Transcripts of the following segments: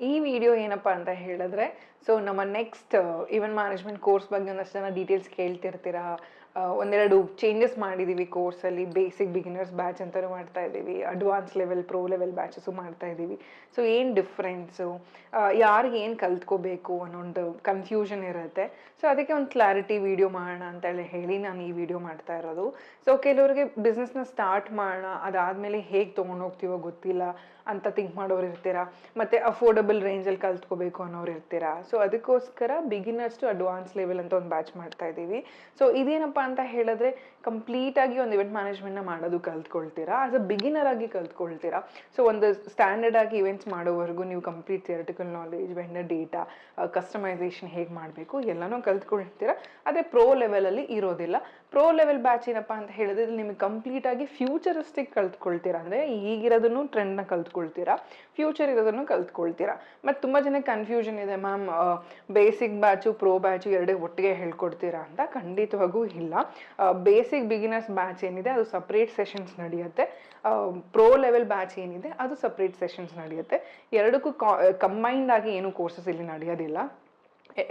ಈ ವಿಡಿಯೋ ಏನಪ್ಪಾ ಅಂತ ಹೇಳಿದ್ರೆ, ಸೊ ನಮ್ಮ ನೆಕ್ಸ್ಟ್ ಈವೆಂಟ್ ಮ್ಯಾನೇಜ್ಮೆಂಟ್ ಕೋರ್ಸ್ ಬಗ್ಗೆ ಒಂದಷ್ಟು ಜನ ಡೀಟೇಲ್ಸ್ ಕೇಳ್ತಿರ್ತೀರಾ. ಒಂದೆರಡು ಚೇಂಜಸ್ ಮಾಡಿದ್ದೀವಿ ಕೋರ್ಸಲ್ಲಿ. ಬೇಸಿಕ್ ಬಿಗಿನರ್ಸ್ ಬ್ಯಾಚ್ ಅಂತಲೂ ಮಾಡ್ತಾ ಇದ್ದೀವಿ, ಅಡ್ವಾನ್ಸ್ ಲೆವೆಲ್ ಪ್ರೋ ಲೆವೆಲ್ ಬ್ಯಾಚಸ್ಸು ಮಾಡ್ತಾ ಇದ್ದೀವಿ. ಸೊ ಏನು ಡಿಫ್ರೆನ್ಸು, ಯಾರಿಗೆ ಏನು ಕಲ್ತ್ಕೋಬೇಕು ಅನ್ನೋ ಒಂದು ಕನ್ಫ್ಯೂಷನ್ ಇರುತ್ತೆ. ಸೊ ಅದಕ್ಕೆ ಒಂದು ಕ್ಲಾರಿಟಿ ವಿಡಿಯೋ ಮಾಡೋಣ ಅಂತೇಳಿ ಹೇಳಿ ನಾನು ಈ ವಿಡಿಯೋ ಮಾಡ್ತಾ ಇರೋದು. ಸೊ ಕೆಲವರಿಗೆ ಬಿಸ್ನೆಸ್ನ ಸ್ಟಾರ್ಟ್ ಮಾಡೋಣ, ಅದಾದಮೇಲೆ ಹೇಗೆ ತೊಗೊಂಡೋಗ್ತೀವೋ ಗೊತ್ತಿಲ್ಲ ಅಂತ ಥಿಂಕ್ ಮಾಡೋರು ಇರ್ತೀರಾ, ಮತ್ತು ಅಫೋರ್ಡಬಲ್ ರೇಂಜಲ್ಲಿ ಕಲ್ತ್ಕೋಬೇಕು ಅನ್ನೋರು ಇರ್ತೀರಾ. ಸೊ ಅದಕ್ಕೋಸ್ಕರ ಬಿಗಿನರ್ಸ್ ಟು ಅಡ್ವಾನ್ಸ್ ಲೆವೆಲ್ ಅಂತ ಒಂದು ಬ್ಯಾಚ್ ಮಾಡ್ತಾ ಇದ್ದೀವಿ. ಸೊ ಇದೇನಪ್ಪ ಅಂತ ಹೇಳಿದ್ರೆ, ಕಂಪ್ಲೀಟಾಗಿ ಒಂದು ಇವೆಂಟ್ ಮ್ಯಾನೇಜ್ಮೆಂಟ್ನ ಮಾಡೋದು ಕಲ್ತ್ಕೊಳ್ತೀರಾ, ಆಸ್ ಅ ಬಿಗಿನರ್ ಆಗಿ ಕಲ್ತ್ಕೊಳ್ತೀರಾ. ಸೊ ಒಂದು ಸ್ಟ್ಯಾಂಡರ್ಡ್ ಆಗಿ ಇವೆಂಟ್ಸ್ ಮಾಡೋವರೆಗೂ ನೀವು complete theoretical knowledge, vendor data, customization ಹೇಗೆ ಮಾಡಬೇಕು ಎಲ್ಲನೂ ಕಲ್ತ್ಕೊಳ್ತೀರಾ. ಅದೇ ಪ್ರೋ ಲೆವೆಲಲ್ಲಿ ಇರೋದಿಲ್ಲ. ಪ್ರೋ ಲೆವೆಲ್ ಬ್ಯಾಚ್ ಏನಪ್ಪ ಅಂತ ಹೇಳಿದ್ರೆ, ನಿಮಗೆ ಕಂಪ್ಲೀಟಾಗಿ ಫ್ಯೂಚರಿಸ್ಟಿಕ್ ಕಲ್ತ್ಕೊಳ್ತೀರಾ, ಅಂದರೆ ಈಗಿರೋದನ್ನು ಟ್ರೆಂಡ್ನ ಕಲ್ತ್ಕೊಳ್ತೀರಾ, ಫ್ಯೂಚರ್ ಇರೋದನ್ನು ಕಲ್ತ್ಕೊಳ್ತೀರಾ. ಮತ್ತು ತುಂಬ ಜನಕ್ಕೆ ಕನ್ಫ್ಯೂಷನ್ ಇದೆ, ma'am basic batch pro batch ಎರಡೇ ಒಟ್ಟಿಗೆ ಹೇಳ್ಕೊಡ್ತೀರಾ ಅಂತ. ಖಂಡಿತವಾಗೂ ಇಲ್ಲ. ಬೇಸಿಕ್ ಬಿಗಿನರ್ಸ್ ಬ್ಯಾಚ್ ಏನಿದೆ ಅದು ಸಪ್ರೇಟ್ ಸೆಷನ್ಸ್ ನಡೆಯುತ್ತೆ. ಪ್ರೋ ಲೆವೆಲ್ ಬ್ಯಾಚ್ ಏನಿದೆ ಅದು ಸಪ್ರೇಟ್ ಸೆಷನ್ಸ್ ನಡೆಯುತ್ತೆ. ಎರಡಕ್ಕೂ ಕಂಬೈನ್ಡ್ ಆಗಿ ಏನು ಕೋರ್ಸಸ್ ಇಲ್ಲಿ ನಡೆಯೋದಿಲ್ಲ.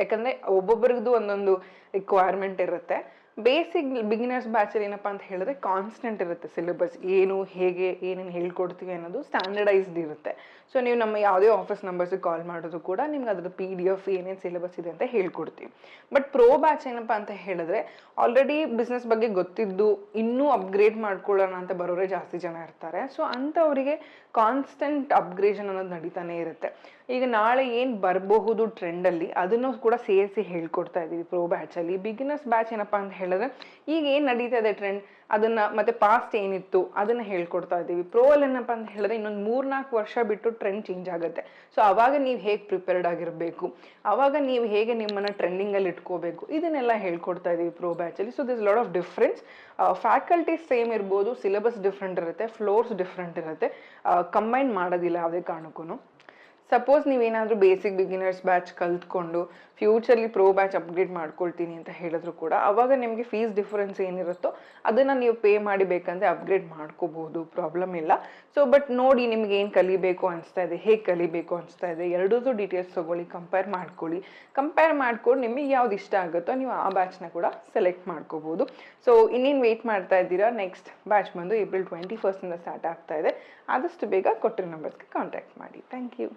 ಯಾಕಂದರೆ ಒಬ್ಬೊಬ್ಬರಿಗೂ ಒಂದೊಂದು ರಿಕ್ವೈರ್ಮೆಂಟ್ ಇರುತ್ತೆ. ಬೇಸಿಕ್ ಬಿಗಿನರ್ಸ್ ಬ್ಯಾಚಲ್ಲಿ ಏನಪ್ಪ ಅಂತ ಹೇಳಿದ್ರೆ ಕಾನ್ಸ್ಟೆಂಟ್ ಇರುತ್ತೆ ಸಿಲೆಬಸ್, ಏನು ಹೇಗೆ ಏನೇನು ಹೇಳ್ಕೊಡ್ತೀವಿ ಅನ್ನೋದು ಸ್ಟ್ಯಾಂಡರ್ಡೈಸ್ಡ್ ಇರುತ್ತೆ. ಸೊ ನೀವು ನಮ್ಮ ಯಾವುದೇ ಆಫೀಸ್ ನಂಬರ್ಸಿಗೆ ಕಾಲ್ ಮಾಡೋದು ಕೂಡ ನಿಮ್ಗೆ ಅದ್ರದ್ದು PDF ಏನೇನು ಸಿಲೆಬಸ್ ಇದೆ ಅಂತ ಹೇಳ್ಕೊಡ್ತೀವಿ. ಬಟ್ ಪ್ರೋ ಬ್ಯಾಚ್ ಏನಪ್ಪ ಅಂತ ಹೇಳಿದ್ರೆ, ಆಲ್ರೆಡಿ ಬಿಸ್ನೆಸ್ ಬಗ್ಗೆ ಗೊತ್ತಿದ್ದು ಇನ್ನೂ ಅಪ್ಗ್ರೇಡ್ ಮಾಡ್ಕೊಳ್ಳೋಣ ಅಂತ ಬರೋರೇ ಜಾಸ್ತಿ ಜನ ಇರ್ತಾರೆ. ಸೊ ಅಂಥವರಿಗೆ ಕಾನ್ಸ್ಟೆಂಟ್ ಅಪ್ಗ್ರೇಷನ್ ಅನ್ನೋದು ನಡೀತಾನೆ ಇರುತ್ತೆ. ಈಗ ನಾಳೆ ಏನು ಬರಬಹುದು ಟ್ರೆಂಡಲ್ಲಿ ಅದನ್ನು ಕೂಡ ಸೇರಿಸಿ ಹೇಳ್ಕೊಡ್ತಾ ಇದ್ದೀವಿ ಪ್ರೋ ಬ್ಯಾಚಲ್ಲಿ. ಬಿಗಿನರ್ಸ್ ಬ್ಯಾಚ್ ಏನಪ್ಪ ಅಂತ ಹೇಳಿದ್ರೆ, ಈಗ ಏನು ನಡೀತಾ ಇದೆ ಟ್ರೆಂಡ್ ಅದನ್ನು, ಮತ್ತು ಪಾಸ್ಟ್ ಏನಿತ್ತು ಅದನ್ನು ಹೇಳ್ಕೊಡ್ತಾ ಇದ್ದೀವಿ. ಪ್ರೋ ಅಲ್ಲಿ ಏನಪ್ಪ ಅಂತ ಹೇಳಿದ್ರೆ, ಇನ್ನೊಂದು 3-4 ವರ್ಷ ಬಿಟ್ಟು ಟ್ರೆಂಡ್ ಚೇಂಜ್ ಆಗುತ್ತೆ. ಸೊ ಆವಾಗ ನೀವು ಹೇಗೆ ಪ್ರಿಪೇರ್ಡ್ ಆಗಿರಬೇಕು, ಆವಾಗ ನೀವು ಹೇಗೆ ನಿಮ್ಮನ್ನು ಟ್ರೆಂಡಿಂಗಲ್ಲಿ ಇಟ್ಕೋಬೇಕು, ಇದನ್ನೆಲ್ಲ ಹೇಳ್ಕೊಡ್ತಾ ಇದ್ದೀವಿ ಪ್ರೋ ಬ್ಯಾಚಲ್ಲಿ. So this lot of difference. Faculties same ಇರ್ಬೋದು, ಸಿಲೆಬಸ್ ಡಿಫ್ರೆಂಟ್ ಇರುತ್ತೆ, ಫ್ಲೋರ್ಸ್ ಡಿಫ್ರೆಂಟ್ ಇರುತ್ತೆ. ಕಂಬೈನ್ ಮಾಡೋದಿಲ್ಲ ಯಾವುದೇ ಕಾರಣಕ್ಕೂ. ಸಪೋಸ್ ನೀವೇನಾದರೂ ಬೇಸಿಕ್ ಬಿಗಿನರ್ಸ್ ಬ್ಯಾಚ್ ಕಲ್ತ್ಕೊಂಡು ಫ್ಯೂಚರ್ಲಿ ಪ್ರೋ ಬ್ಯಾಚ್ ಅಪ್ಗ್ರೇಡ್ ಮಾಡ್ಕೊಳ್ತೀನಿ ಅಂತ ಹೇಳಿದ್ರು ಕೂಡ, ಆವಾಗ ನಿಮಗೆ ಫೀಸ್ ಡಿಫ್ರೆನ್ಸ್ ಏನಿರುತ್ತೋ ಅದನ್ನು ನೀವು ಪೇ ಮಾಡಿ ಬೇಕಂದರೆ ಅಪ್ಗ್ರೇಡ್ ಮಾಡ್ಕೋಬೋದು, ಪ್ರಾಬ್ಲಮ್ ಇಲ್ಲ. ಸೊ ಬಟ್ ನೋಡಿ ನಿಮ್ಗೆ ಏನು ಕಲಿಬೇಕು ಅನಿಸ್ತಾ ಇದೆ, ಹೇಗೆ ಕಲಿಬೇಕು ಅನಿಸ್ತಾ ಇದೆ, ಎರಡೂ ಡೀಟೇಲ್ಸ್ ತೊಗೊಳ್ಳಿ, ಕಂಪೇರ್ ಮಾಡ್ಕೊಂಡು ನಿಮಗೆ ಯಾವ್ದು ಇಷ್ಟ ಆಗುತ್ತೋ ನೀವು ಆ ಬ್ಯಾಚ್ನ ಕೂಡ ಸೆಲೆಕ್ಟ್ ಮಾಡ್ಕೋಬೋದು. ಸೊ ಇನ್ನೇನು ವೆಯ್ಟ್ ಮಾಡ್ತಾ ಇದ್ದೀರಾ? ನೆಕ್ಸ್ಟ್ ಬ್ಯಾಚ್ ಬಂದು April 21st ಸ್ಟಾರ್ಟ್ ಆಗ್ತಾ ಇದೆ. ಆದಷ್ಟು ಬೇಗ ಕೊಟ್ಟಿರೋ ನಂಬರ್ಸ್ಗೆ ಕಾಂಟ್ಯಾಕ್ಟ್ ಮಾಡಿ. Thank you.